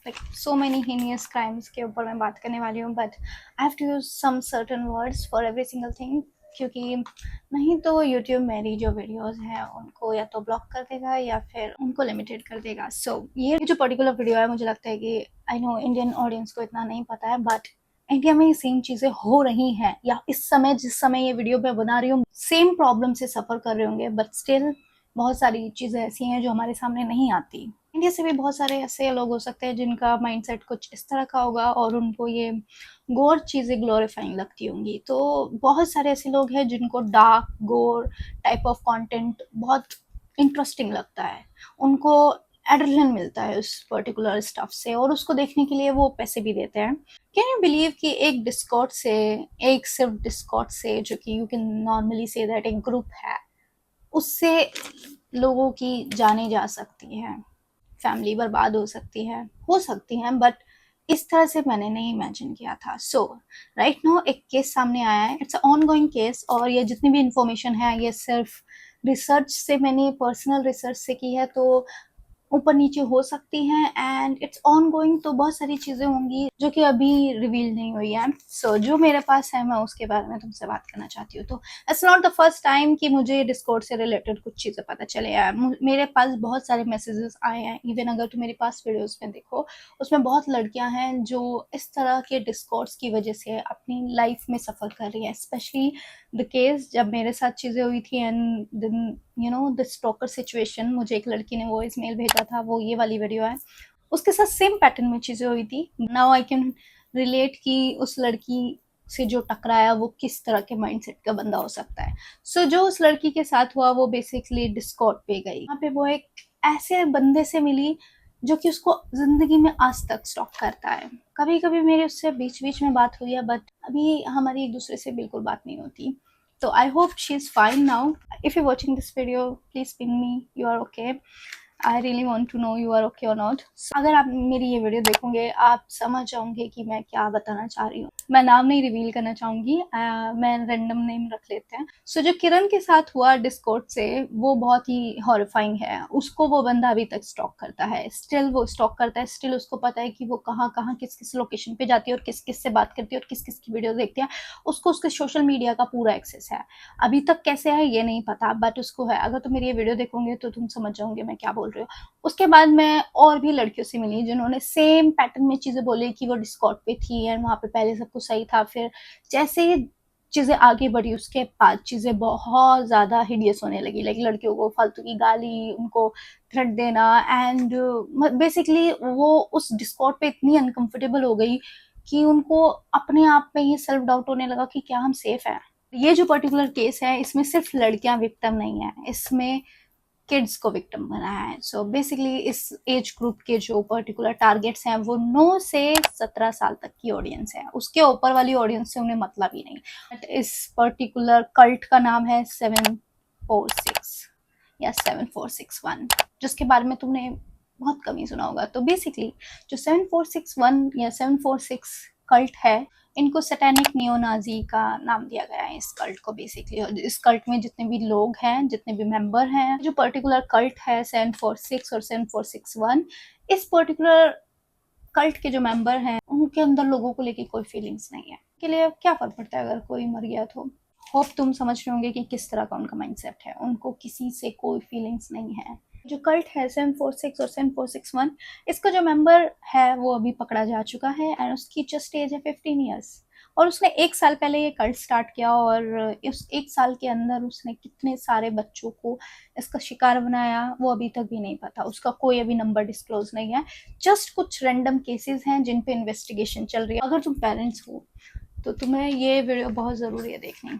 Like so many heinous crimes के ऊपर मैं बात करने वाली हूँ, but I have to use some certain words for every single thing, क्योंकि नहीं तो यूट्यूब मेरी जो वीडियोस हैं उनको या तो ब्लॉक कर देगा या फिर उनको लिमिटेड कर देगा। सो ये जो पर्टिकुलर वीडियो है, मुझे लगता है कि आई नो इंडियन ऑडियंस को इतना नहीं पता है, बट इंडिया में ये सेम चीज़ें हो रही हैं, या इस समय जिस समय ये वीडियो मैं बना रही हूँ सेम प्रॉब्लम से सफ़र कर रहे होंगे, बट स्टिल बहुत सारी चीज़ें ऐसी हैं जो हमारे सामने नहीं आती। इंडिया से भी बहुत सारे ऐसे लोग हो सकते हैं जिनका माइंडसेट कुछ इस तरह का होगा और उनको ये गोर चीज़ें ग्लोरीफाइंग लगती होंगी। तो बहुत सारे ऐसे लोग हैं जिनको डार्क गोर टाइप ऑफ कंटेंट बहुत इंटरेस्टिंग लगता है, उनको एड्रेनलिन मिलता है उस पर्टिकुलर स्टफ से और उसको देखने के लिए वो पैसे भी देते हैं। कैन यू बिलीव कि एक डिस्कॉर्ड से, एक सिर्फ डिस्कॉर्ड से, जो कि you can normally say that एक ग्रुप है, उससे लोगों की जाने जा सकती है, फैमिली बर्बाद हो सकती हैं, बट इस तरह से मैंने नहीं इमेजिन किया था। सो राइट नाउ एक केस सामने आया है, इट्स ऑन गोइंग केस, और ये जितनी भी इंफॉर्मेशन है ये सिर्फ रिसर्च से, मैंने पर्सनल रिसर्च से की है, तो ऊपर नीचे हो सकती हैं एंड इट्स ऑन गोइंग, तो बहुत सारी चीज़ें होंगी जो कि अभी रिवील नहीं हुई है। सो जो मेरे पास है मैं उसके बारे में तुमसे बात करना चाहती हूँ। तो it's not the first time कि मुझे डिस्कॉर्ड से रिलेटेड कुछ चीज़ें पता चले हैं। मेरे पास बहुत सारे मैसेजेस आए हैं, इवन अगर तुम मेरे पास वीडियोस में देखो उसमें बहुत लड़कियां हैं जो इस तरह के डिस्कॉर्ड्स की वजह से अपनी लाइफ में सफ़र कर रही हैं। स्पेशली द केस जब मेरे साथ चीज़ें हुई थी and then you know the stalker situation, मुझे एक लड़की ने वॉइस मेल भेजा था, वो ये वाली वीडियो है, उसके साथ सेम पैटर्न में चीज़ें हुई थी। नाउ आई कैन रिलेट कि उस लड़की से जो टकराया वो किस तरह के माइंडसेट का बंदा हो सकता है। सो जो उस लड़की के साथ हुआ वो बेसिकली डिस्कॉर्ड पे गई, वहाँ पे वो एक ऐसे बंदे से मिली जो कि उसको जिंदगी में आज तक स्टॉक करता है। कभी कभी मेरी उससे बीच बीच में बात हुई है, बट अभी हमारी एक दूसरे से बिल्कुल बात नहीं होती। So I hope she's fine now. If you're watching this video, please ping me. You are okay. I really want to know you are okay or not. So, अगर आप मेरी ये वीडियो देखोगे आप समझ जाओगे कि मैं क्या बताना चाह रही हूँ। मैं नाम नहीं रिवील करना चाहूँगी, मैं रैंडम नेम रख लेते हैं। सो जो किरण के साथ हुआ डिस्कॉर्ड से, वो बहुत ही हॉरिफाइंग है। उसको वो बंदा अभी तक स्टॉक करता है, स्टिल वो स्टॉक करता है, स्टिल उसको पता है कि वो कहाँ कहाँ किस किस लोकेशन पे जाती है और किस किस से बात करती है और किस किस की वीडियो देखती है। उसको उसके सोशल मीडिया का पूरा एक्सेस है। अभी तक कैसे है ये नहीं पता, बट उसको है। अगर तुम मेरी ये वीडियो देखोगे तो तुम समझ जाओगे मैं क्या बोल रही हूँ। उसके बाद मैं और भी लड़कियों से मिली जिन्होंने सेम पैटर्न में चीजें बोली कि वो डिस्कॉर्ड पे थी एंड वहां पे पहले सब कुछ सही था, फिर जैसे ही चीजें आगे बढ़ी उसके बाद चीजें बहुत ज्यादा हिडियस होने लगी। लाइक लड़कियों को फालतू की गाली, उनको थ्रेट देना, एंड बेसिकली वो उस डिस्कॉर्ड पे इतनी अनकंफर्टेबल हो गई कि उनको अपने आप में ही सेल्फ डाउट होने लगा कि क्या हम सेफ हैं। ये जो पर्टिकुलर केस है इसमें सिर्फ लड़कियां विक्टिम नहीं है, इसमें किड्स को विक्टिम बनाया है। सो बेसिकली इस एज ग्रुप के जो पर्टिकुलर टारगेट्स हैं वो 9 से 17 साल तक की ऑडियंस है, उसके ऊपर वाली ऑडियंस से उन्हें मतलब ही नहीं। बट इस पर्टिकुलर कल्ट का नाम है 746 या 7461, जिसके बारे में तुमने बहुत कम ही सुना होगा। तो बेसिकली जो 7461 या 746 कल्ट है, इनको सैटेनिक नियोनाजी का नाम दिया गया है इस कल्ट को बेसिकली। और इस कल्ट में जितने भी लोग हैं, जितने भी मेंबर हैं, जो पर्टिकुलर कल्ट है 746 और 7461, इस पर्टिकुलर कल्ट के जो मेंबर हैं उनके अंदर लोगों को लेके कोई फीलिंग्स नहीं है। के लिए क्या फर्क पड़ता है अगर कोई मर गया तो। होप तुम समझ रहे होंगे कि किस तरह का उनका माइंडसेट है, उनको किसी से कोई फीलिंग्स नहीं है। जो कल्ट है 746 और 7461, इसका जो मेंबर है वो अभी पकड़ा जा चुका है एंड उसकी जस्ट एज है 15 ईयर्स, और उसने 1 साल पहले ये कल्ट स्टार्ट किया और इस 1 साल के अंदर उसने कितने सारे बच्चों को इसका शिकार बनाया वो अभी तक भी नहीं पता। उसका कोई अभी नंबर डिस्क्लोज नहीं है, जस्ट कुछ रैंडम केसेस हैं जिन पे इन्वेस्टिगेशन चल रही है। अगर तुम पेरेंट्स हो तो तुम्हें ये वीडियो बहुत ज़रूरी है देखनी।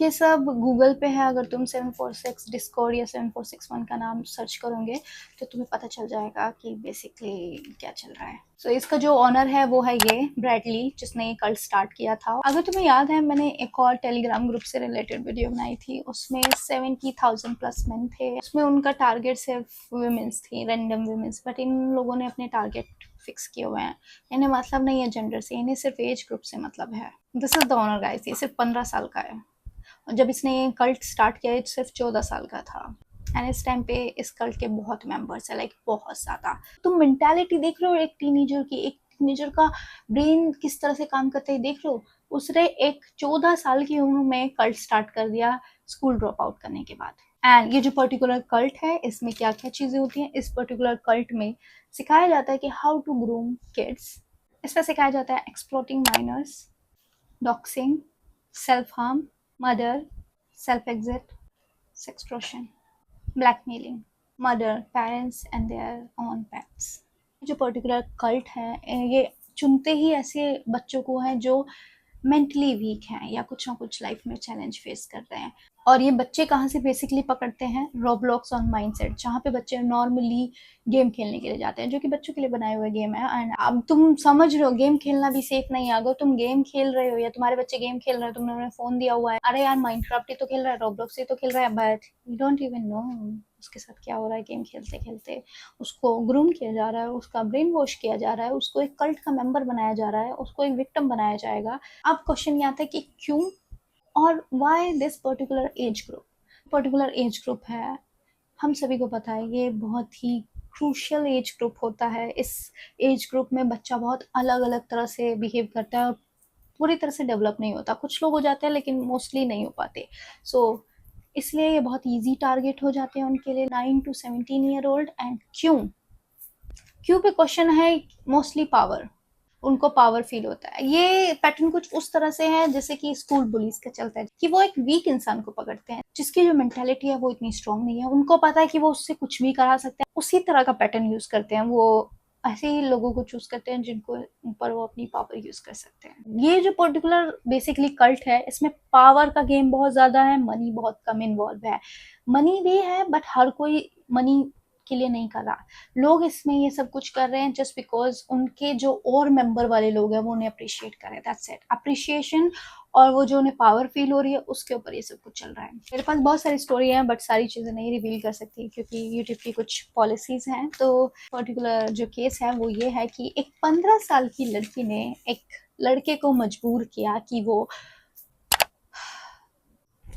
ये सब गूगल पे है, अगर तुम 746 डिस्कॉर्ड या 7461 का नाम सर्च करोगे तो तुम्हें पता चल जाएगा कि बेसिकली क्या चल रहा है। सो इसका जो ऑनर है वो है ये ब्रैडली, जिसने ये कल्ट स्टार्ट किया था। अगर तुम्हें याद है मैंने एक और टेलीग्राम ग्रुप से रिलेटेड वीडियो बनाई थी, उसमें 70,000 प्लस मेन थे। उसमें उनका टारगेट सिर्फ वुमेन्स थी, रैंडम वुमेन्स, बट इन लोगों ने अपने टारगेट फिक्स किए हुए हैं। इन्हें मतलब नहीं है जेंडर से, इन्हें सिर्फ एज ग्रुप से मतलब है। This is the honour guys, ये सिर्फ 15 साल का है और जब इसने कल्ट स्टार्ट किया ये सिर्फ 14 साल का था। एंड इस टाइम पे इस कल्ट के बहुत मेंबर्स है, लाइक बहुत ज़्यादा। तुम मेंटालिटी देख रहे हो एक टीनेजर की, एक टीनेजर का ब्रेन किस तरह से काम करता है देख रहे हो। उसने एक 14 साल की उम्र में कल्ट स्टार्ट कर दिया स्कूल ड्रॉप आउट करने के बाद। एंड ये जो पर्टिकुलर कल्ट है इसमें क्या क्या चीज़ें होती हैं, इस पर्टिकुलर कल्ट में सिखाया जाता है कि हाउ टू ग्रूम किड्स। इसमें सिखाया जाता है exploiting minors, doxxing, self harm, murder, self exit, sextortion, blackmailing, murder parents and their own pets. जो पर्टिकुलर कल्ट है ये चुनते ही ऐसे बच्चों को है जो मेंटली वीक हैं या कुछ ना कुछ लाइफ में चैलेंज फेस कर रहे हैं। और ये बच्चे कहाँ से बेसिकली पकड़ते हैं, रोब्लॉक्स ऑन माइंडसेट, जहाँ पे बच्चे नॉर्मली गेम खेलने के लिए जाते हैं, जो कि बच्चों के लिए बनाए हुए गेम है। एंड अब तुम समझ रहे हो गेम खेलना भी सेफ नहीं है। अगर तुम गेम खेल रहे हो या तुम्हारे बच्चे गेम खेल रहे हो, तुमने उन्हें फोन दिया हुआ है, अरे यार माइनक्राफ्ट ही तो खेल रहा है, रोब्लॉक्स ही तो खेल रहा है, but you don't even know उसके साथ क्या हो रहा है। गेम खेलते खेलते उसको ग्रूम किया जा रहा है, उसका ब्रेन वॉश किया जा रहा है, उसको एक कल्ट का मेंबर बनाया जा रहा है, उसको एक विक्टिम बनाया जाएगा। अब क्वेश्चन ये आता है कि क्यों और why this particular age group. Particular age group है, हम सभी को पता है ये बहुत ही क्रूशियल एज ग्रुप होता है। इस एज ग्रुप में बच्चा बहुत अलग अलग तरह से बिहेव करता है और पूरी तरह से डेवलप नहीं होता। कुछ लोग हो जाते हैं लेकिन मोस्टली नहीं हो पाते। सो इसलिए ये बहुत इजी टारगेट हो जाते हैं उनके लिए, 9 to 17 ईयर ओल्ड। एंड क्यों, क्यों पे क्वेश्चन है मोस्टली पावर। उनको पावर फील होता है। ये पैटर्न कुछ उस तरह से है जैसे कि स्कूल बुलीज का चलता है कि वो एक वीक इंसान को पकड़ते हैं जिसकी जो मेंटालिटी है वो इतनी स्ट्रांग नहीं है। उनको पता है कि वो उससे कुछ भी करा सकते हैं, उसी तरह का पैटर्न यूज करते हैं। वो ऐसे ही लोगों को चूज करते हैं जिनको ऊपर वो अपनी पावर यूज कर सकते हैं। ये जो पर्टिकुलर बेसिकली कल्ट है इसमें पावर का गेम बहुत ज्यादा है, मनी बहुत कम इन्वॉल्व है। मनी भी है बट हर कोई मनी के लिए नहीं कर रहा। लोग इसमें ये सब कुछ कर रहे हैं जस्ट बिकॉज उनके जो और मेंबर वाले लोग हैं वो उन्हें अप्रिशिएट करें, दैट्स इट। अप्रिशिएशन और वो जो उन्हें पावर फील हो रही है उसके ऊपर ये सब कुछ चल रहा है। मेरे पास बहुत सारी स्टोरी है बट सारी चीज़ें नहीं रिवील कर सकती क्योंकि यूट्यूब की कुछ पॉलिसीज हैं। तो पर्टिकुलर जो केस है वो ये है कि एक 15 साल की लड़की ने एक लड़के को मजबूर किया कि वो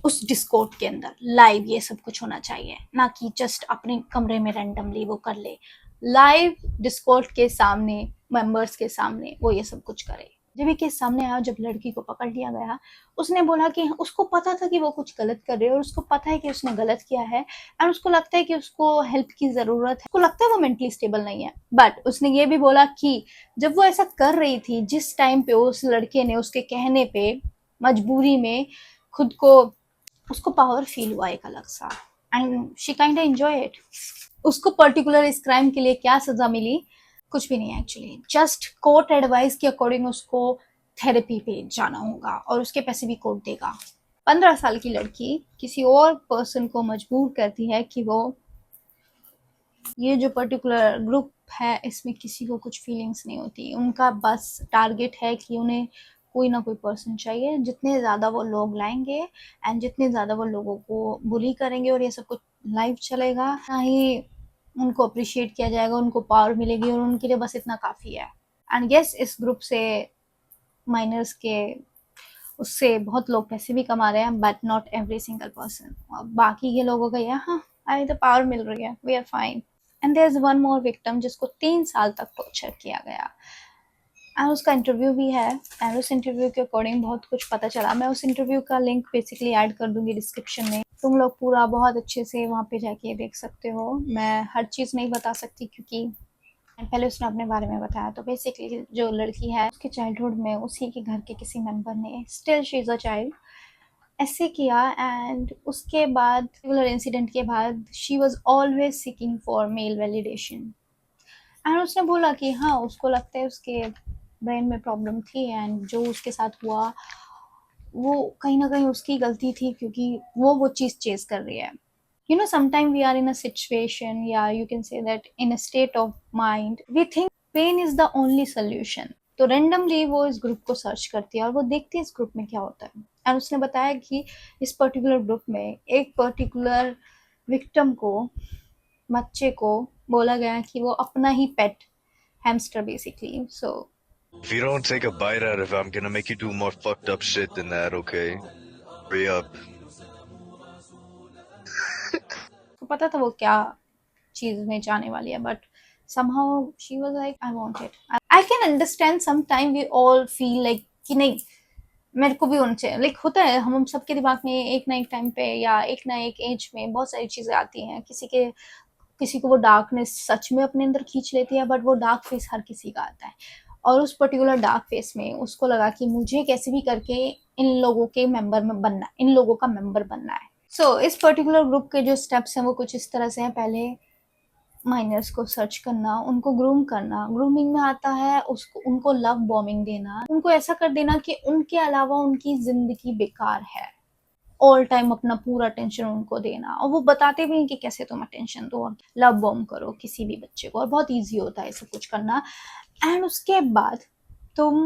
उस डिस्कॉर्ड के अंदर लाइव ये सब कुछ होना चाहिए, ना कि जस्ट अपने कमरे में रैंडमली वो कर ले। लाइव डिस्कॉर्ड के सामने, मेंबर्स के सामने वो ये सब कुछ करे। जब ये केस सामने आया, जब लड़की को पकड़ लिया गया, उसने बोला कि उसको पता था कि वो कुछ गलत कर रही है और उसको पता है कि उसने गलत किया है एंड उसको लगता है कि उसको हेल्प की जरूरत है। उसको लगता है वो मेंटली स्टेबल नहीं है। बट उसने ये भी बोला कि जब वो ऐसा कर रही थी, जिस टाइम पे उस लड़के ने उसके कहने पे मजबूरी में खुद को, उसको पावर फील हुआ एक अलग सा and she kind enjoy it. उसको पर्टिकुलर इस क्राइम के लिए क्या सजा मिली, कुछ भी नहीं है एक्चुअली। जस्ट कोर्ट एडवाइस के अकॉर्डिंग उसको थेरेपी पे जाना होगा और उसके पैसे भी कोर्ट देगा। 15 साल की लड़की किसी और पर्सन को मजबूर करती है कि वो, ये जो पर्टिकुलर ग्रुप है इसमें किसी को कुछ फीलिंग्स नहीं होती। उनका बस टारगेट है कि उन्हें कोई ना कोई पर्सन चाहिए। जितने ज़्यादा वो लोग लाएंगे एंड जितने ज़्यादा वो लोगों को बुली करेंगे और ये सब कुछ लाइव चलेगा, ना ही उनको अप्रिशिएट किया जाएगा, उनको पावर मिलेगी और उनके लिए बस इतना काफ़ी है। एंड यस, इस ग्रुप से माइनर्स के उससे बहुत लोग पैसे भी कमा रहे हैं but not every single person. बाकी के लोगों का यहाँ आई तो पावर मिल रही है, we are fine. And there is one more victim जिसको 3 साल तक टॉर्चर किया गया एंड उसका इंटरव्यू भी है एंड उस इंटरव्यू के अकॉर्डिंग बहुत कुछ पता चला। मैं उस इंटरव्यू का लिंक बेसिकली ऐड कर दूंगी डिस्क्रिप्शन में, तुम लोग पूरा बहुत अच्छे से वहाँ पे जाके देख सकते हो। मैं हर चीज़ नहीं बता सकती क्योंकि पहले उसने अपने बारे में बताया। तो बेसिकली जो लड़की है उसके चाइल्डहुड में उसी के घर के किसी मेंबर ने, still she is a child, ऐसे किया एंड उसके बाद पर्टिकुलर इंसिडेंट के बाद she was always seeking for male validation. And उसने बोला कि हाँ उसको लगता है उसके ब्रेन में प्रॉब्लम थी एंड जो उसके साथ हुआ वो कहीं ना कहीं उसकी गलती थी क्योंकि वो चीज़ चेज कर रही है। You know, sometimes we are in a situation, yeah, you can say that in a state of mind, we think pain is the only solution. तो randomly वो इस ग्रुप को सर्च करती है और वो देखती है इस ग्रुप में क्या होता है। एंड उसने बताया कि इस पर्टिकुलर ग्रुप में एक पर्टिकुलर विक्टिम को, बच्चे को बोला गया कि वो अपना ही pet, hamster basically, so If you don't take a bite out of it, I'm gonna make you do more fucked up shit than that, okay? Hurry up. पता था वो क्या चीज में जाने वाली है, but somehow she was like I want it. I can understand sometime we all feel like कि नहीं मेरे को भी उनसे लाइक होता है, हम सबके दिमाग में एक ना एक टाइम पे या एक ना एक एज में बहुत सारी चीजें आती हैं, किसी को वो डार्कनेस सच में अपने अंदर खींच लेती है, बट वो डार्क फेस हर किसी का आता है, और उस पर्टिकुलर डार्क फेस में उसको लगा कि मुझे कैसे भी करके इन लोगों के मेंबर में बनना है, इन लोगों का मेंबर बनना है। सो इस पर्टिकुलर ग्रुप के जो स्टेप्स हैं वो कुछ इस तरह से हैं। पहले माइनर्स को सर्च करना, उनको ग्रूम करना, ग्रूमिंग में आता है उसको उनको लव बॉम्बिंग देना, उनको ऐसा कर देना कि उनके अलावा उनकी जिंदगी बेकार है, ऑल टाइम अपना पूरा अटेंशन उनको देना, और वो बताते भी हैं कि कैसे तुम अटेंशन दो और लव बॉम्ब करो किसी भी बच्चे को, और बहुत ईजी होता है सब कुछ करना। एंड उसके बाद तुम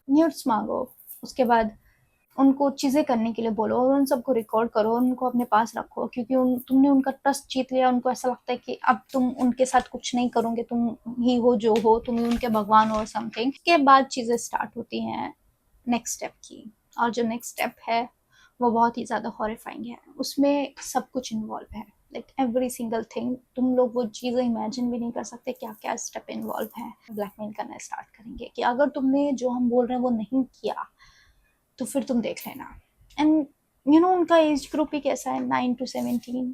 न्यूड्स मांगो, उसके बाद उनको चीजें करने के लिए बोलो और उन सबको रिकॉर्ड करो, उनको अपने पास रखो, क्योंकि तुमने उनका ट्रस्ट जीत लिया, उनको ऐसा लगता है कि अब तुम उनके साथ कुछ नहीं करोगे, तुम ही हो जो हो, तुम ही उनके भगवान हो और समथिंग। के बाद चीजें स्टार्ट होती हैं नेक्स्ट स्टेप की, और जो नेक्स्ट स्टेप है वो बहुत ही ज्यादा हॉरिफाइंग है, उसमें सब कुछ इन्वॉल्व है, लाइक एवरी सिंगल थिंग। तुम लोग वो चीजें इमेजिन भी नहीं कर सकते क्या क्या स्टेप इन्वॉल्व है। ब्लैकमेल करना स्टार्ट करेंगे कि अगर तुमने जो हम बोल रहे हैं वो नहीं किया तो फिर तुम देख लेना। एंड उनका एज ग्रुप ही कैसा है, 9 to 17,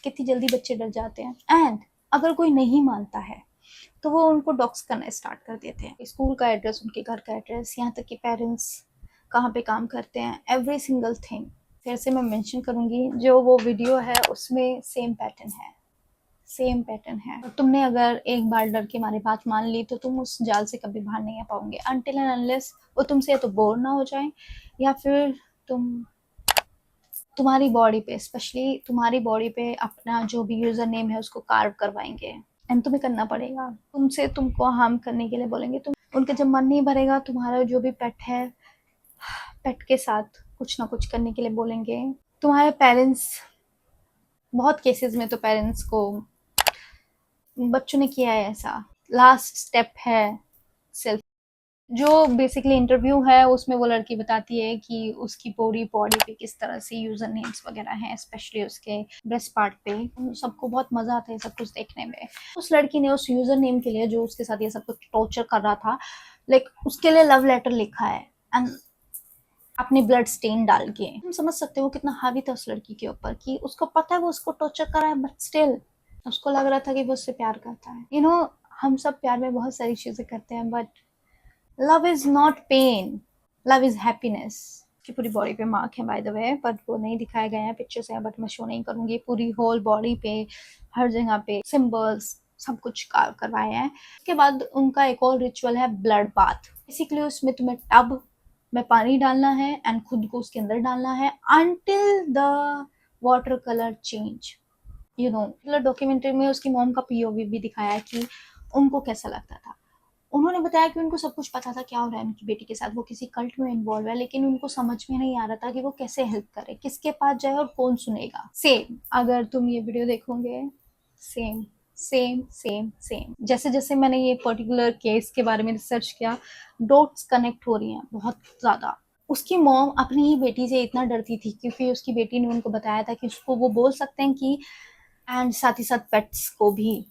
कितनी जल्दी बच्चे डर जाते हैं। एंड अगर कोई नहीं मानता है तो वो उनको डॉक्स करना स्टार्ट कर देते हैं, स्कूल का एड्रेस, उनके घर का एड्रेस, यहाँ तक कि पेरेंट्स कहाँ पे काम करते हैं, एवरी सिंगल थिंग। फिर से मैं मेंशन करूंगी, जो वो वीडियो है उसमें सेम पैटर्न है, सेम पैटर्न है। और तुमने अगर एक बार डर के मारे बात मान ली तो तुम उस जाल से कभी बाहर नहीं आ पाओगे, अनटिल एंड अनलेस वो तुमसे या तो बोर ना हो जाए, या फिर तुम्हारी बॉडी पे, स्पेशली तुम्हारी बॉडी पे अपना जो भी यूजर नेम है उसको कार्व करवाएंगे, एंड तुम्हें करना पड़ेगा, तुमको हार्म करने के लिए बोलेंगे। तुम उनका जब मन नहीं भरेगा, तुम्हारा जो भी पेट है, पेट के साथ कुछ ना कुछ करने के लिए बोलेंगे। तुम्हारे पेरेंट्स, बहुत केसेस में तो पेरेंट्स को बच्चों ने किया है ऐसा। लास्ट स्टेप है सेल्फ, जो बेसिकली इंटरव्यू है उसमें वो लड़की बताती है कि उसकी पूरी बॉडी पे किस तरह से यूजर नेम्स वगैरह हैं, स्पेशली उसके ब्रेस्ट पार्ट पे। सबको बहुत मजा आता है सब कुछ देखने में। उस लड़की ने उस यूजर नेम के लिए जो उसके साथ ये सब कुछ टॉर्चर कर रहा था, लाइक उसके लिए लव लेटर लिखा है, एंड अपनी ब्लड स्टेन डाल के। हम समझ सकते हो कितना हावी था उस लड़की के ऊपर, कि उसको पता है वो उसको टॉर्चर कर रहा है, बट स्टिल उसको लग रहा था कि वो उससे प्यार करता है। हम सब प्यार में बहुत सारी चीजें करते हैं, but love is not pain, love is happiness. की पूरी बॉडी पे मार्क है बाय द वे, बट वो नहीं दिखाए गए हैं, पिक्चर्स हैं बट मैं शो नहीं करूंगी। पूरी होल बॉडी पे हर जगह पे सिंबल्स सब कुछ कार्व करवाए हैं। उसके बाद उनका एक और रिचुअल है ब्लड बाथ। बेसिकली उसमें तुम्हें टब में पानी डालना है एंड खुद को उसके अंदर डालना है until the water colour change. Documentary में उसकी मॉम का पीओवी भी दिखाया है कि उनको कैसा लगता था। उन्होंने बताया कि उनको सब कुछ पता था क्या हो रहा है उनकी बेटी के साथ, वो किसी कल्ट में इन्वॉल्व है, लेकिन उनको समझ में नहीं आ रहा था कि वो कैसे हेल्प करे, किसके पास जाए और कौन सुनेगा। सेम अगर तुम ये वीडियो देखोगे, सेम सेम सेम सेम जैसे जैसे मैंने ये पर्टिकुलर केस के बारे में रिसर्च किया, डॉट्स कनेक्ट हो रही हैं बहुत ज्यादा। उसकी मॉम अपनी ही बेटी से इतना डरती थी क्योंकि उसकी बेटी ने उनको बताया था कि उसको वो बोल सकते हैं कि, एंड साथ ही साथ पेट्स को भी।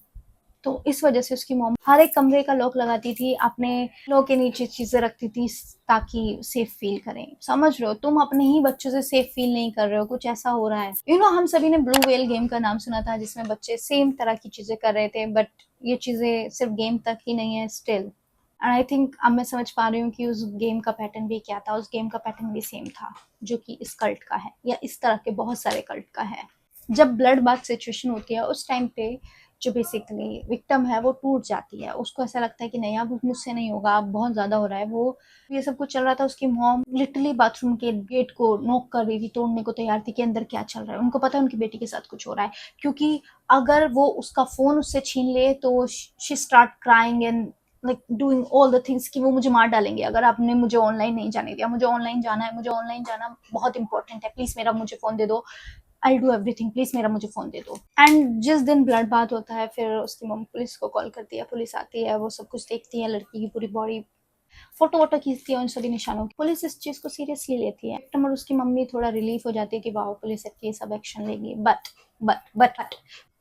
तो इस वजह से उसकी मॉम हर एक कमरे का लॉक लगाती थी, अपने लो के नीचे चीजें रखती थी ताकि सेफ फील करें। समझ रहे हो, तुम अपने ही बच्चों से सेफ फील नहीं कर रहे हो, कुछ ऐसा हो रहा है। हम सभी ने ब्लू व्हेल गेम का नाम सुना था, जिसमें बच्चे सेम तरह की चीजें कर रहे थे, बट ये चीजें सिर्फ गेम तक ही नहीं है स्टिल। एंड आई थिंक अब मैं समझ पा रही हूँ कि उस गेम का पैटर्न भी क्या था। उस गेम का पैटर्न भी सेम था, जो कि इस कल्ट का है, या इस तरह के बहुत सारे कल्ट का है। जब ब्लड बाथ सिचुएशन होती है उस टाइम पे जो बेसिकली विक्टिम है वो टूट जाती है, उसको ऐसा लगता है कि नहीं अब मुझसे नहीं होगा, अब बहुत ज्यादा हो रहा है। वो ये सब कुछ चल रहा था, उसकी मॉम लिटरली बाथरूम के गेट को नॉक कर रही थी, तोड़ने को तैयार थी कि अंदर क्या चल रहा है। उनको पता है उनकी बेटी के साथ कुछ हो रहा है, क्योंकि अगर वो उसका फोन उससे छीन ले तो she start crying and like doing all the things कि वो मुझे मार डालेंगे अगर आपने मुझे ऑनलाइन नहीं जाने दिया। मुझे ऑनलाइन जाना है, मुझे ऑनलाइन जाना बहुत इंपॉर्टेंट है, प्लीज मेरा मुझे फोन दे दो, आई डू एवरीथिंग, प्लीज मेरा मुझे फोन दे दो। एंड जिस दिन ब्लड बाथ होता है फिर उसकी मम्मी पुलिस को कॉल करती है, पुलिस आती है, वो सब कुछ देखती है, लड़की की पूरी बॉडी फोटो वोटो खींचती है उन सभी निशानों की। पुलिस इस चीज को सीरियसली लेती है। विक्टिम और उसकी मम्मी थोड़ा रिलीफ हो जाती है कि वाह पुलिस एटलीस्ट सब एक्शन लेगी। बट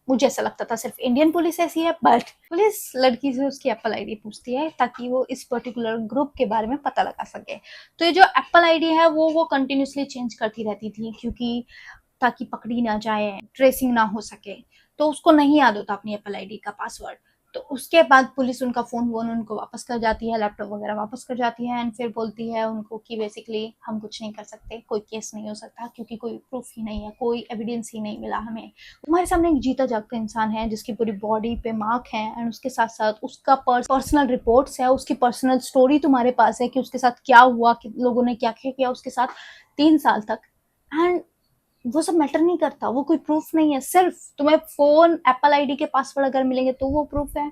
मुझे ऐसा लगता था सिर्फ इंडियन पुलिस ऐसी है, बट पुलिस लड़की से उसकी एप्पल आईडी पूछती है ताकि वो इस पर्टिकुलर ग्रुप के बारे में पता लगा सके। तो ये जो एप्पल आईडी है वो कंटिन्यूसली चेंज करती रहती थी, क्योंकि ताकि पकड़ी ना जाए, ट्रेसिंग ना हो सके। तो उसको नहीं याद होता अपनी एप्पल आईडी का पासवर्ड। तो उसके बाद पुलिस उनका फोन वोन उनको वापस कर जाती है, लैपटॉप वगैरह वापस कर जाती है, एंड फिर बोलती है उनको कि बेसिकली हम कुछ नहीं कर सकते, कोई केस नहीं हो सकता क्योंकि कोई प्रूफ ही नहीं है, कोई एविडेंस ही नहीं मिला हमें। तुम्हारे सामने एक जीता जागता इंसान है जिसकी पूरी बॉडी पे मार्क है, एंड उसके साथ साथ उसका पर्सनल रिपोर्ट्स है, उसकी पर्सनल स्टोरी तुम्हारे पास है कि उसके साथ क्या हुआ, कि लोगों ने क्या क्या किया उसके साथ 3 साल तक। एंड वो सब मैटर नहीं करता, वो कोई प्रूफ नहीं है। सिर्फ तुम्हें फोन एप्पल आईडी के पासवर्ड अगर मिलेंगे तो वो प्रूफ है।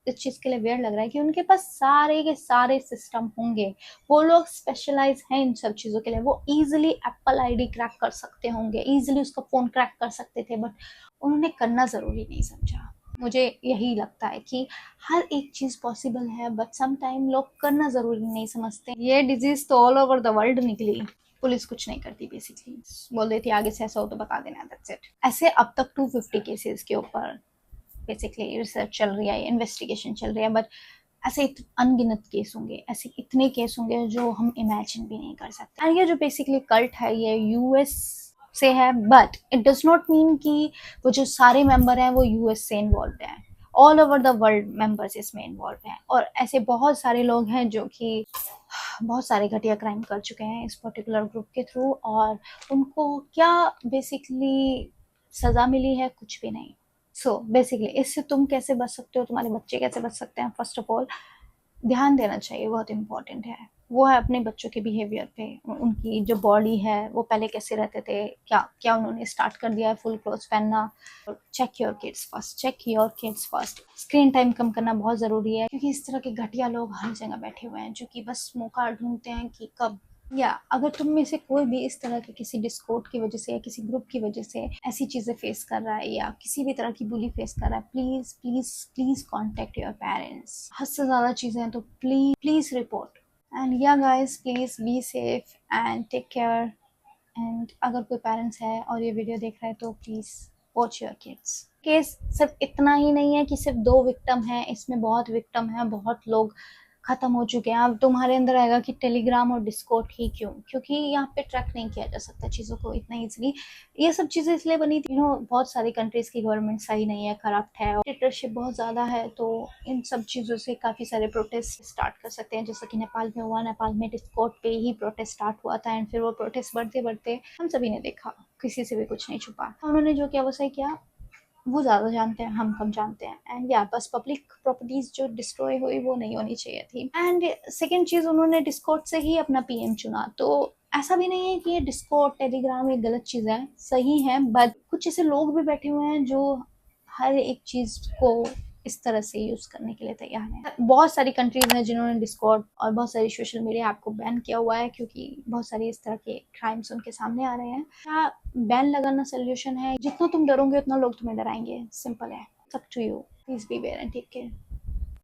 इस चीज के लिए वेयर लग रहा है कि उनके पास सारे के सारे सिस्टम होंगे, वो लोग स्पेशलाइज हैं इन सब चीजों के लिए, वो इजीली एप्पल आईडी क्रैक कर सकते होंगे, इजीली उसका फोन क्रैक कर सकते थे, बट उन्होंने करना जरूरी नहीं समझा। मुझे यही लगता है कि हर एक चीज पॉसिबल है, बट सम टाइम लोग करना जरूरी नहीं समझते। ये डिजीज तो ऑल ओवर द वर्ल्ड निकली, पुलिस कुछ नहीं करती, बेसिकली बोल देती आगे से ऐसा हो तो बता देना, दैट्स इट। ऐसे अब तक 250 केसेस के ऊपर बेसिकली रिसर्च चल रही है, इन्वेस्टिगेशन चल रही है, बट ऐसे अनगिनत केस होंगे, ऐसे इतने केस होंगे जो हम इमेजिन भी नहीं कर सकते। एंड ये जो बेसिकली कल्ट है ये यूएस से है, but it does not mean कि वो जो सारे मेंबर हैं वो यूएस से इन्वॉल्व हैं। All over the world members इसमें इन्वॉल्व हैं, और ऐसे बहुत सारे लोग हैं जो कि बहुत सारे घटिया क्राइम कर चुके हैं इस पर्टिकुलर ग्रुप के थ्रू, और उनको क्या बेसिकली सजा मिली है, कुछ भी नहीं। सो बेसिकली इससे तुम कैसे बच सकते हो, तुम्हारे बच्चे कैसे बच सकते हैं, फर्स्ट ऑफ ऑल ध्यान देना चाहिए, बहुत इंपॉर्टेंट है। वो है अपने बच्चों के बिहेवियर पे, उनकी जो बॉडी है वो पहले कैसे रहते थे, क्या क्या उन्होंने स्टार्ट कर दिया है फुल क्लोथ्स पहनना। Check your kids first, check your kids first. Screen time कम करना बहुत ज़रूरी है, क्योंकि इस तरह के घटिया लोग हर जगह बैठे हुए हैं जो कि बस मौका ढूंढते हैं कि कब, या अगर तुम में से कोई भी इस तरह के किसी डिस्कॉर्ड की वजह से या किसी ग्रुप की वजह से ऐसी चीज़ें फेस कर रहा है या किसी भी तरह की बुली फेस कर रहा है, please please please contact your parents. हद से ज़्यादा चीज़ें हैं तो प्लीज़ प्लीज़ रिपोर्ट। एंड या guys please be safe and take care. And अगर कोई पेरेंट्स है और ये वीडियो देख रहा है तो please watch your kids. Case सिर्फ इतना ही नहीं है कि सिर्फ 2 विक्टिम हैं, इसमें बहुत विक्टिम हैं, बहुत लोग खत्म हो चुके हैं। अब तुम्हारे अंदर आएगा कि टेलीग्राम और डिस्कॉर्ड ही क्यों, क्योंकि यहाँ पे ट्रैक नहीं किया जा सकता चीज़ों को इतना इजीली। ये सब चीज़ें इसलिए बनी थी, बहुत सारी कंट्रीज की गवर्नमेंट सही नहीं है, करप्ट है, डिक्टेटरशिप बहुत ज़्यादा है, तो इन सब चीज़ों से काफ़ी सारे प्रोटेस्ट स्टार्ट कर सकते हैं, जैसा कि नेपाल में हुआ। नेपाल में डिस्कॉर्ड पे ही प्रोटेस्ट स्टार्ट हुआ था, एंड फिर वो प्रोटेस्ट बढ़ते बढ़ते हम सभी ने देखा, किसी से भी कुछ नहीं छुपा, उन्होंने जो किया वो सही किया। वो ज़्यादा जानते हैं, हम कम जानते हैं। एंड या बस पब्लिक प्रॉपर्टीज जो डिस्ट्रॉय हुई वो नहीं होनी चाहिए थी। एंड सेकेंड चीज़, उन्होंने डिस्कॉर्ड से ही अपना पीएम चुना, तो ऐसा भी नहीं है कि ये डिस्कॉर्ड टेलीग्राम ये गलत चीज़ है, सही है, बट कुछ ऐसे लोग भी बैठे हुए हैं जो हर एक चीज़ को इस तरह से यूज करने के लिए तैयार है। बहुत सारी कंट्रीज हैं जिन्होंने डिस्कॉर्ड और बहुत सारी सोशल मीडिया ऐप को बैन किया हुआ है, क्योंकि बहुत सारी इस तरह के क्राइम्स उनके सामने आ रहे हैं। क्या बैन लगाना सोल्यूशन है? जितना तुम डरोगे उतना लोग तुम्हें डराएंगे, सिंपल है। सब to you, please be aware and take care.